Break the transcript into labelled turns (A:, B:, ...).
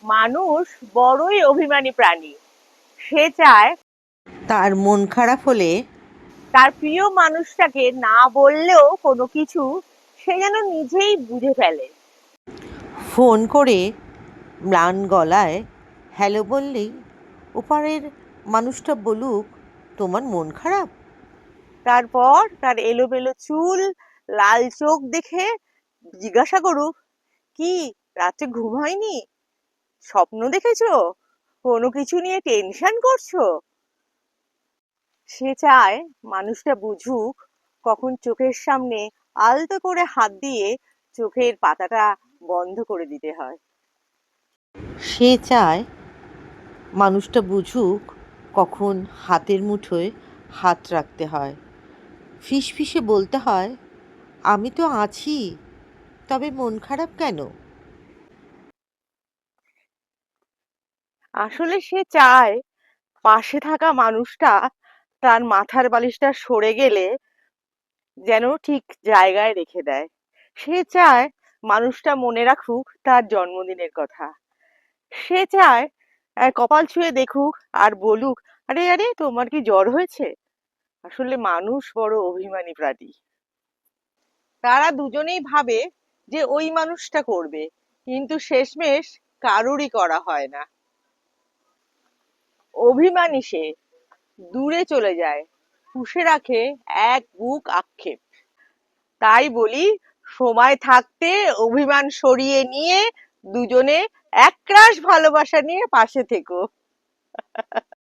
A: মানুষ বড়ই অভিমানী প্রাণী। সে চায়
B: তার মন খারাপ হলে
A: তার প্রিয় মানুষটাকে না বললেও কোনো কিছু সে যেন নিজেই বুঝে ফেলে।
B: ফোন করে ম্লান গলায় হ্যালো বললেই ওপারের মানুষটা বলুক তোমার মন খারাপ।
A: তারপর তার এলোমেলো চুল, লাল চোখ দেখে জিজ্ঞাসা করুক, কি রাতে ঘুম হয়নি? স্বপ্ন দেখেছো? কোনো কিছু নিয়ে টেনশন করছো? সে চায় মানুষটা বুঝুক কখন চোখের সামনে আলতো করে হাত দিয়ে চোখের পাতাটা বন্ধ করে দিতে হয়।
B: সে চায় মানুষটা বুঝুক কখন হাতের মুঠোয় হাত রাখতে হয়, ফিসফিসে বলতে হয় আমি তো আছি, তবে মন খারাপ কেন।
A: আসলে সে চায় পাশে থাকা মানুষটা তার মাথার বালিশটা সরে গেলে যেন ঠিক জায়গায় রেখে দেয়। সে চায় মানুষটা মনে রাখুক তার জন্মদিনের কথা। সে চায় কপাল ছুঁয়ে দেখুক আর বলুক, আরে আরে তোমার কি জ্বর হয়েছে? আসলে মানুষ বড় অভিমানী প্রাণী। তারা দুজনেই ভাবে যে ওই মানুষটা করবে, কিন্তু শেষমেশ কারুরই করা হয় না। অভিমানী সে দূরে চলে যায়, পুষে রাখে এক বুক আক্ষেপ। তাই বলি, সময় থাকতে অভিমান সরিয়ে নিয়ে দুজনে একরাশ ভালোবাসা নিয়ে পাশে থেকো।